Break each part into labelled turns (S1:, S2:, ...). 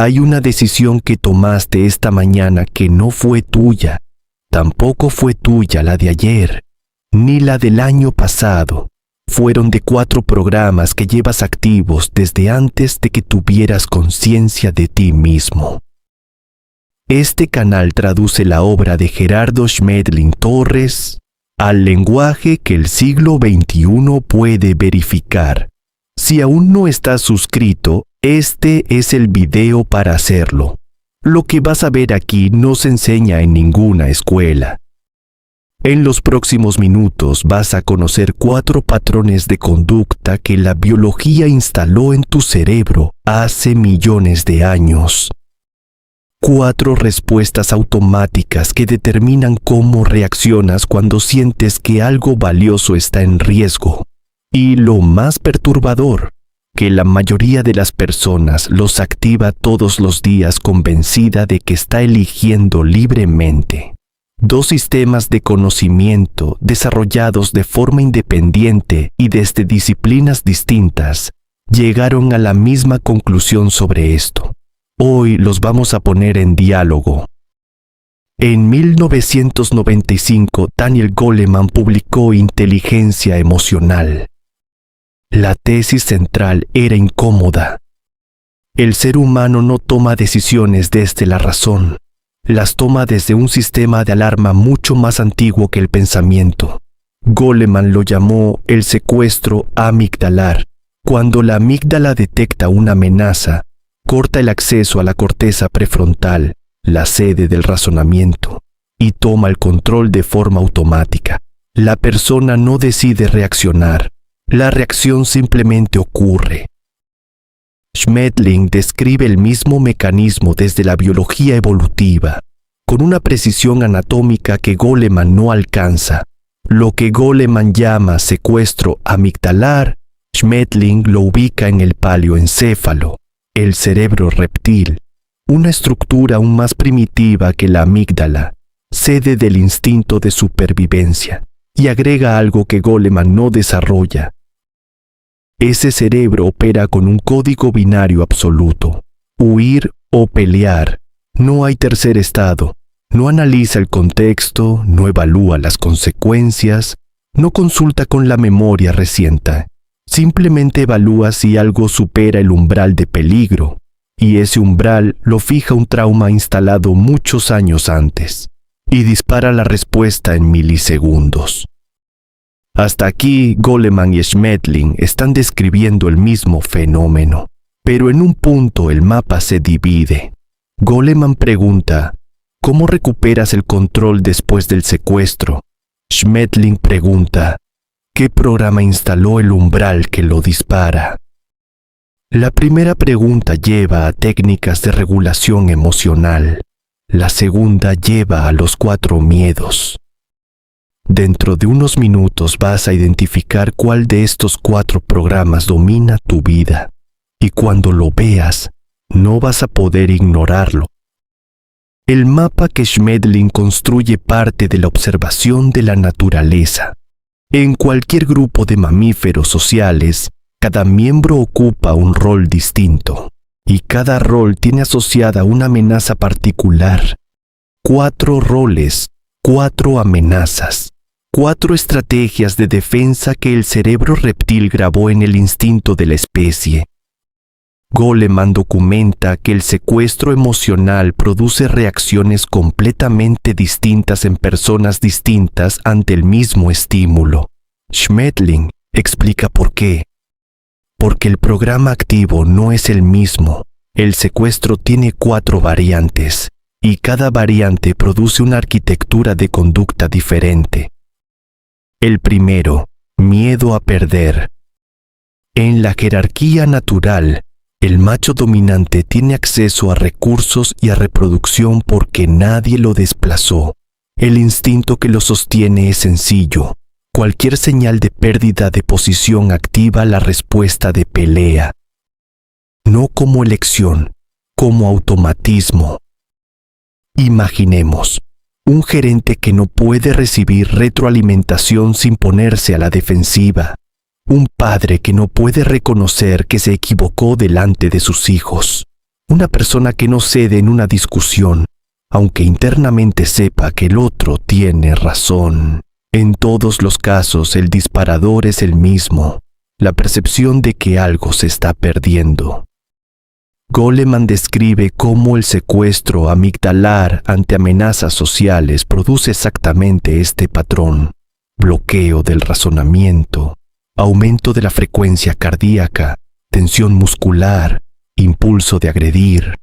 S1: Hay una decisión que tomaste esta mañana que no fue tuya. Tampoco fue tuya la de ayer, ni la del año pasado. Fueron de 4 programas que llevas activos desde antes de que tuvieras conciencia de ti mismo. Este canal traduce la obra de Gerardo Schmetling Torres al lenguaje que el siglo XXI puede verificar. Si aún no estás suscrito, este es el video para hacerlo. Lo que vas a ver aquí no se enseña en ninguna escuela. En los próximos minutos vas a conocer 4 patrones de conducta que la biología instaló en tu cerebro hace millones de años. 4 respuestas automáticas que determinan cómo reaccionas cuando sientes que algo valioso está en riesgo. Y lo más perturbador, que la mayoría de las personas los activa todos los días convencida de que está eligiendo libremente. 2 sistemas de conocimiento desarrollados de forma independiente y desde disciplinas distintas llegaron a la misma conclusión sobre esto. Hoy los vamos a poner en diálogo. En 1995, Daniel Goleman publicó Inteligencia Emocional. La tesis central era incómoda. El ser humano no toma decisiones desde la razón. Las toma desde un sistema de alarma mucho más antiguo que el pensamiento. Goleman lo llamó el secuestro amigdalar. Cuando la amígdala detecta una amenaza, corta el acceso a la corteza prefrontal, la sede del razonamiento, y toma el control de forma automática. La persona no decide reaccionar. La reacción simplemente ocurre. Schmetling describe el mismo mecanismo desde la biología evolutiva, con una precisión anatómica que Goleman no alcanza. Lo que Goleman llama secuestro amigdalar, Schmetling lo ubica en el paleoencéfalo, el cerebro reptil, una estructura aún más primitiva que la amígdala, sede del instinto de supervivencia, y agrega algo que Goleman no desarrolla. Ese cerebro opera con un código binario absoluto: huir o pelear. No hay tercer estado. No analiza el contexto, no evalúa las consecuencias, no consulta con la memoria reciente. Simplemente evalúa si algo supera el umbral de peligro, y ese umbral lo fija un trauma instalado muchos años antes, y dispara la respuesta en milisegundos. Hasta aquí, Goleman y Schmetling están describiendo el mismo fenómeno, pero en un punto el mapa se divide. Goleman pregunta, ¿cómo recuperas el control después del secuestro? Schmetling pregunta, ¿qué programa instaló el umbral que lo dispara? La primera pregunta lleva a técnicas de regulación emocional. La segunda lleva a los 4 miedos. Dentro de unos minutos vas a identificar cuál de estos 4 programas domina tu vida, y cuando lo veas, no vas a poder ignorarlo. El mapa que Schmetling construye parte de la observación de la naturaleza. En cualquier grupo de mamíferos sociales, cada miembro ocupa un rol distinto, y cada rol tiene asociada una amenaza particular. 4 roles, 4 amenazas. 4 estrategias de defensa que el cerebro reptil grabó en el instinto de la especie. Goleman documenta que el secuestro emocional produce reacciones completamente distintas en personas distintas ante el mismo estímulo. Schmetling explica por qué. Porque el programa activo no es el mismo. El secuestro tiene 4 variantes, y cada variante produce una arquitectura de conducta diferente. El primero, miedo a perder. En la jerarquía natural, el macho dominante tiene acceso a recursos y a reproducción porque nadie lo desplazó. El instinto que lo sostiene es sencillo. Cualquier señal de pérdida de posición activa la respuesta de pelea. No como elección, como automatismo. Imaginemos un gerente que no puede recibir retroalimentación sin ponerse a la defensiva. Un padre que no puede reconocer que se equivocó delante de sus hijos. Una persona que no cede en una discusión, aunque internamente sepa que el otro tiene razón. En todos los casos el disparador es el mismo, la percepción de que algo se está perdiendo. Goleman describe cómo el secuestro amigdalar ante amenazas sociales produce exactamente este patrón: bloqueo del razonamiento, aumento de la frecuencia cardíaca, tensión muscular, impulso de agredir.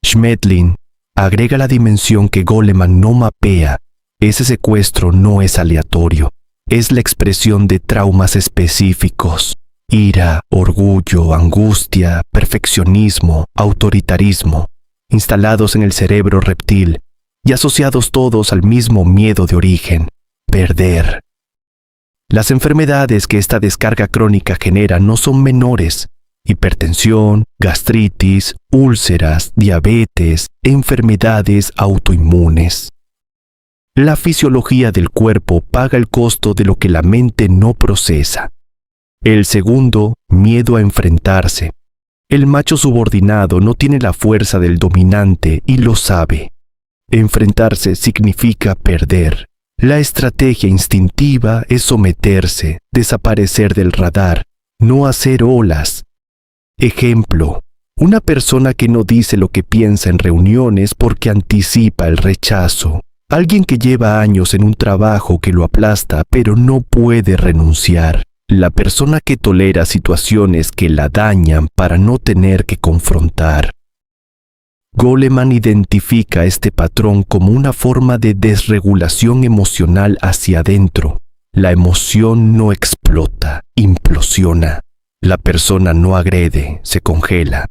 S1: Schmedlin agrega la dimensión que Goleman no mapea. Ese secuestro no es aleatorio, es la expresión de traumas específicos: ira, orgullo, angustia, perfeccionismo, autoritarismo, instalados en el cerebro reptil y asociados todos al mismo miedo de origen: perder. Las enfermedades que esta descarga crónica genera no son menores: hipertensión, gastritis, úlceras, diabetes, enfermedades autoinmunes. La fisiología del cuerpo paga el costo de lo que la mente no procesa. El segundo, miedo a enfrentarse. El macho subordinado no tiene la fuerza del dominante y lo sabe. Enfrentarse significa perder. La estrategia instintiva es someterse, desaparecer del radar, no hacer olas. Ejemplo: una persona que no dice lo que piensa en reuniones porque anticipa el rechazo. Alguien que lleva años en un trabajo que lo aplasta pero no puede renunciar. La persona que tolera situaciones que la dañan para no tener que confrontar. Goleman identifica este patrón como una forma de desregulación emocional hacia adentro. La emoción no explota, implosiona. La persona no agrede, se congela.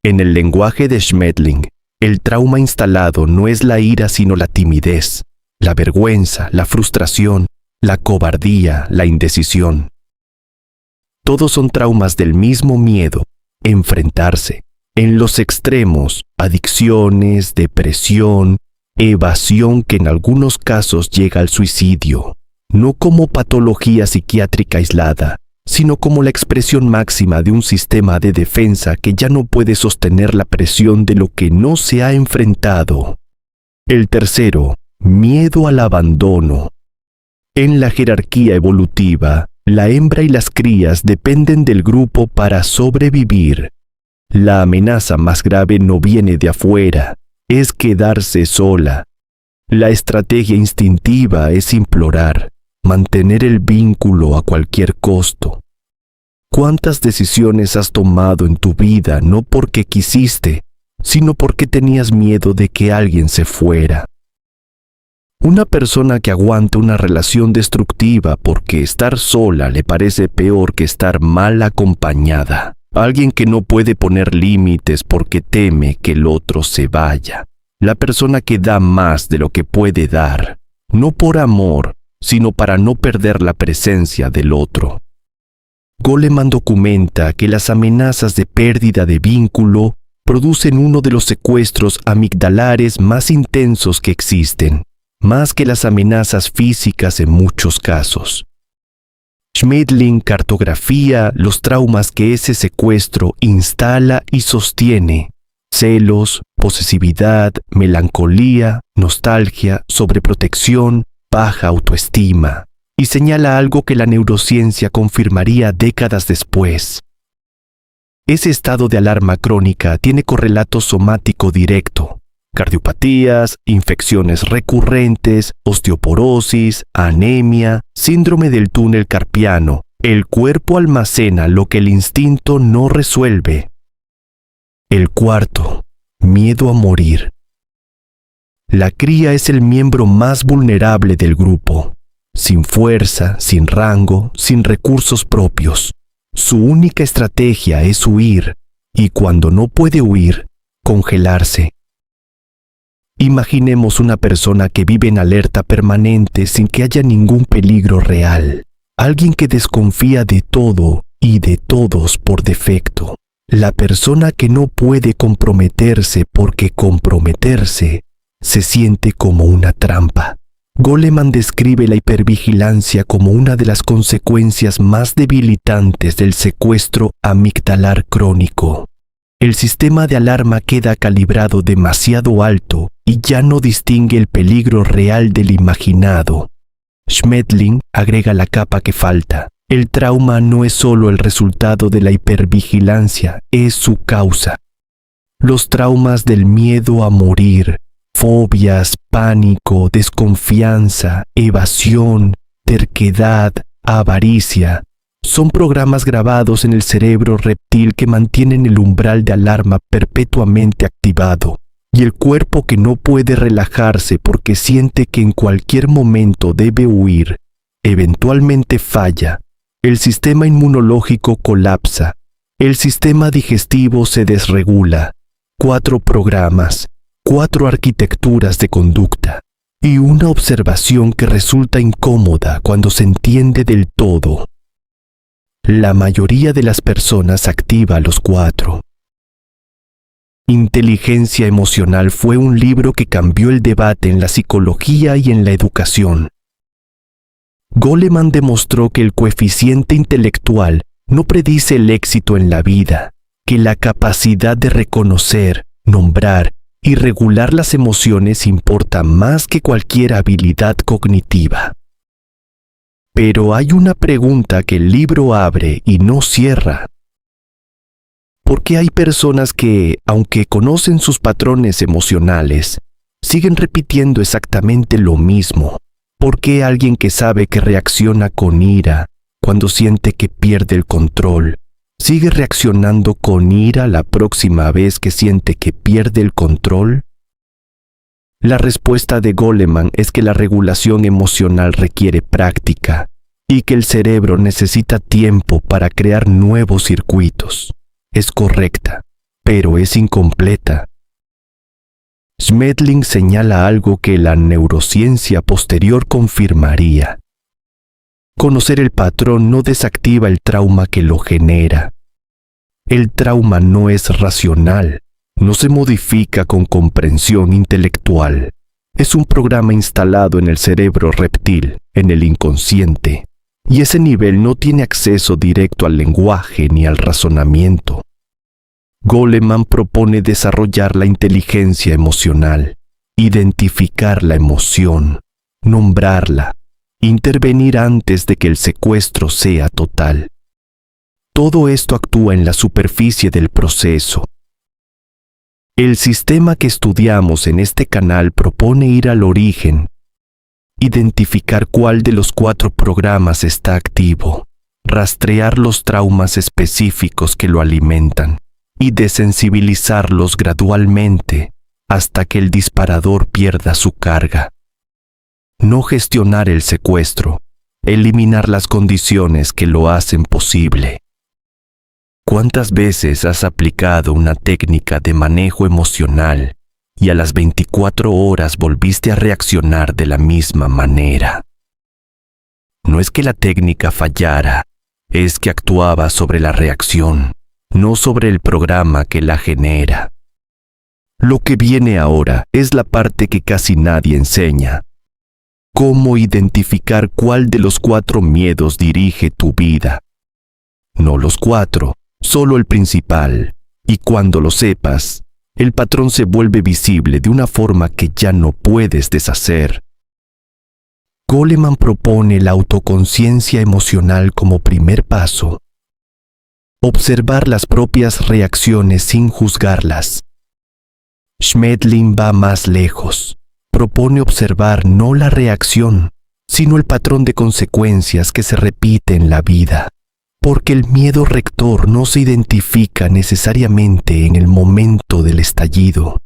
S1: En el lenguaje de Schmedlin, el trauma instalado no es la ira sino la timidez, la vergüenza, la frustración, la cobardía, la indecisión. Todos son traumas del mismo miedo: enfrentarse. En los extremos, adicciones, depresión, evasión que en algunos casos llega al suicidio, no como patología psiquiátrica aislada, sino como la expresión máxima de un sistema de defensa que ya no puede sostener la presión de lo que no se ha enfrentado. El tercero, miedo al abandono. En la jerarquía evolutiva, la hembra y las crías dependen del grupo para sobrevivir. La amenaza más grave no viene de afuera, es quedarse sola. La estrategia instintiva es implorar, mantener el vínculo a cualquier costo. ¿Cuántas decisiones has tomado en tu vida no porque quisiste, sino porque tenías miedo de que alguien se fuera? Una persona que aguanta una relación destructiva porque estar sola le parece peor que estar mal acompañada. Alguien que no puede poner límites porque teme que el otro se vaya. La persona que da más de lo que puede dar, no por amor, sino para no perder la presencia del otro. Goleman documenta que las amenazas de pérdida de vínculo producen uno de los secuestros amigdalares más intensos que existen, más que las amenazas físicas en muchos casos. Schmedlin cartografía los traumas que ese secuestro instala y sostiene: celos, posesividad, melancolía, nostalgia, sobreprotección, baja autoestima, y señala algo que la neurociencia confirmaría décadas después. Ese estado de alarma crónica tiene correlato somático directo: cardiopatías, infecciones recurrentes, osteoporosis, anemia, síndrome del túnel carpiano. El cuerpo almacena lo que el instinto no resuelve. El cuarto, miedo a morir. La cría es el miembro más vulnerable del grupo, sin fuerza, sin rango, sin recursos propios. Su única estrategia es huir, y cuando no puede huir, congelarse. Imaginemos una persona que vive en alerta permanente sin que haya ningún peligro real. Alguien que desconfía de todo y de todos por defecto. La persona que no puede comprometerse porque comprometerse se siente como una trampa. Goleman describe la hipervigilancia como una de las consecuencias más debilitantes del secuestro amigdalar crónico. el sistema de alarma queda calibrado demasiado alto y ya no distingue el peligro real del imaginado. Schmetling agrega la capa que falta. El trauma no es solo el resultado de la hipervigilancia, es su causa. Los traumas del miedo a morir, fobias, pánico, desconfianza, evasión, terquedad, avaricia, son programas grabados en el cerebro reptil que mantienen el umbral de alarma perpetuamente activado, y el cuerpo que no puede relajarse porque siente que en cualquier momento debe huir, eventualmente falla, el sistema inmunológico colapsa, el sistema digestivo se desregula, 4 programas, 4 arquitecturas de conducta, y una observación que resulta incómoda cuando se entiende del todo. La mayoría de las personas activa los 4. Inteligencia emocional fue un libro que cambió el debate en la psicología y en la educación. Goleman demostró que el coeficiente intelectual no predice el éxito en la vida, que la capacidad de reconocer, nombrar y regular las emociones importa más que cualquier habilidad cognitiva. Pero hay una pregunta que el libro abre y no cierra. ¿Por qué hay personas que, aunque conocen sus patrones emocionales, siguen repitiendo exactamente lo mismo? ¿Por qué alguien que sabe que reacciona con ira cuando siente que pierde el control, sigue reaccionando con ira la próxima vez que siente que pierde el control? La respuesta de Goleman es que la regulación emocional requiere práctica y que el cerebro necesita tiempo para crear nuevos circuitos. Es correcta, pero es incompleta. Schmetling señala algo que la neurociencia posterior confirmaría. Conocer el patrón no desactiva el trauma que lo genera. El trauma no es racional, no se modifica con comprensión intelectual. Es un programa instalado en el cerebro reptil, en el inconsciente, y ese nivel no tiene acceso directo al lenguaje ni al razonamiento. Goleman propone desarrollar la inteligencia emocional, identificar la emoción, nombrarla, intervenir antes de que el secuestro sea total. Todo esto actúa en la superficie del proceso. El sistema que estudiamos en este canal propone ir al origen, identificar cuál de los 4 programas está activo, rastrear los traumas específicos que lo alimentan y desensibilizarlos gradualmente hasta que el disparador pierda su carga. No gestionar el secuestro, eliminar las condiciones que lo hacen posible. ¿Cuántas veces has aplicado una técnica de manejo emocional y a las 24 horas volviste a reaccionar de la misma manera? No es que la técnica fallara, es que actuaba sobre la reacción, no sobre el programa que la genera. Lo que viene ahora es la parte que casi nadie enseña. ¿Cómo identificar cuál de los 4 miedos dirige tu vida? No los 4, solo el principal. Y cuando lo sepas, el patrón se vuelve visible de una forma que ya no puedes deshacer. Goleman propone la autoconciencia emocional como primer paso. Observar las propias reacciones sin juzgarlas. Schmetling va más lejos. Propone observar no la reacción, sino el patrón de consecuencias que se repite en la vida. Porque el miedo rector no se identifica necesariamente en el momento del estallido.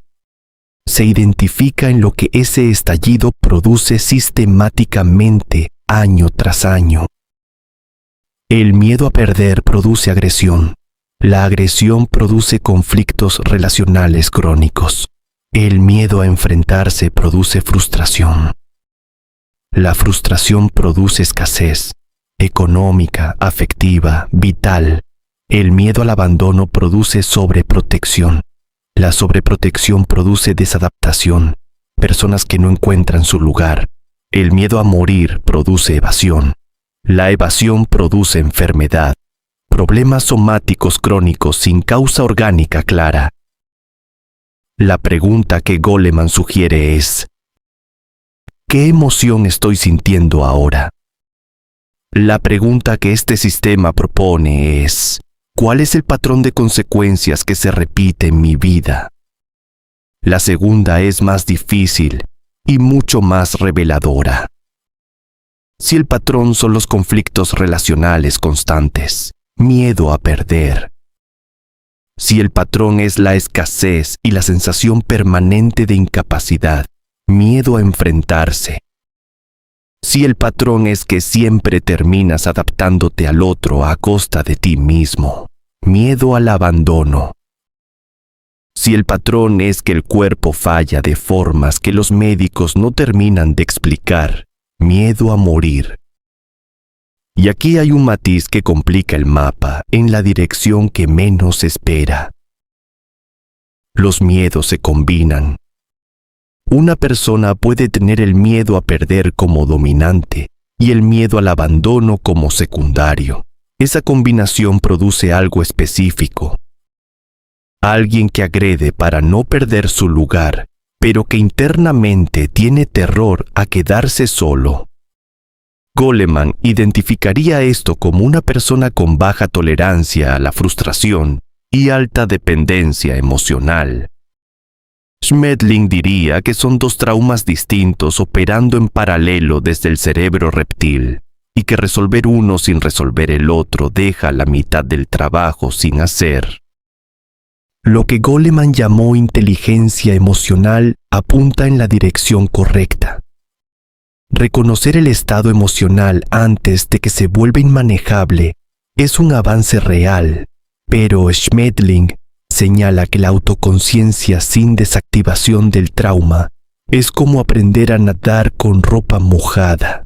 S1: Se identifica en lo que ese estallido produce sistemáticamente año tras año. El miedo a perder produce agresión. La agresión produce conflictos relacionales crónicos. El miedo a enfrentarse produce frustración. La frustración produce escasez económica, afectiva, vital. El miedo al abandono produce sobreprotección. La sobreprotección produce desadaptación, personas que no encuentran su lugar. El miedo a morir produce evasión. La evasión produce enfermedad. problemas somáticos crónicos sin causa orgánica clara. La pregunta que Goleman sugiere es: ¿qué emoción estoy sintiendo ahora? La pregunta que este sistema propone es: ¿cuál es el patrón de consecuencias que se repite en mi vida? La segunda es más difícil y mucho más reveladora. Si el patrón son los conflictos relacionales constantes, miedo a perder. Si el patrón es la escasez y la sensación permanente de incapacidad, miedo a enfrentarse. Si el patrón es que siempre terminas adaptándote al otro a costa de ti mismo, miedo al abandono. Si el patrón es que el cuerpo falla de formas que los médicos no terminan de explicar, miedo a morir. Y aquí hay un matiz que complica el mapa en la dirección que menos espera. Los miedos se combinan. Una persona puede tener el miedo a perder como dominante y el miedo al abandono como secundario. Esa combinación produce algo específico. Alguien que agrede para no perder su lugar, pero que internamente tiene terror a quedarse solo. Goleman identificaría esto como una persona con baja tolerancia a la frustración y alta dependencia emocional. Schmetling diría que son dos traumas distintos operando en paralelo desde el cerebro reptil, y que resolver uno sin resolver el otro deja la mitad del trabajo sin hacer. Lo que Goleman llamó inteligencia emocional apunta en la dirección correcta. Reconocer el estado emocional antes de que se vuelva inmanejable es un avance real, pero Schmetling señala que la autoconciencia sin desactivación del trauma es como aprender a nadar con ropa mojada.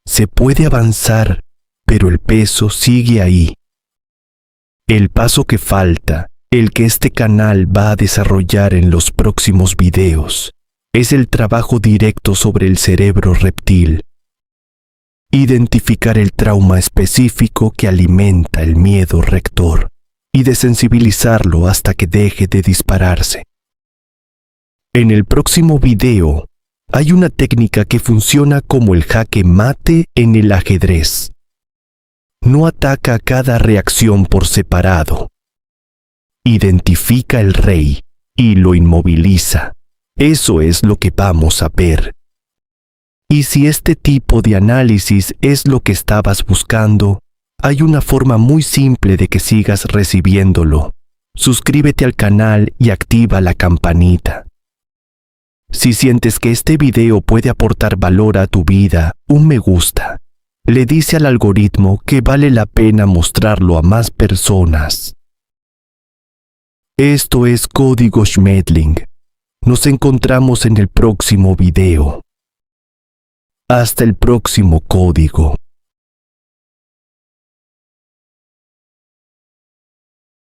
S1: Se puede avanzar, pero el peso sigue ahí. El paso que falta, el que este canal va a desarrollar en los próximos videos, es el trabajo directo sobre el cerebro reptil. Identificar el trauma específico que alimenta el miedo rector y desensibilizarlo hasta que deje de dispararse. En el próximo video, hay una técnica que funciona como el jaque mate en el ajedrez. No ataca a cada reacción por separado. Identifica el rey y lo inmoviliza. Eso es lo que vamos a ver. Y si este tipo de análisis es lo que estabas buscando, hay una forma muy simple de que sigas recibiéndolo. Suscríbete al canal y activa la campanita. Si sientes que este video puede aportar valor a tu vida, un me gusta. Le dice al algoritmo que vale la pena mostrarlo a más personas. Esto es Código Schmetling. Nos encontramos en el próximo video. Hasta el próximo código.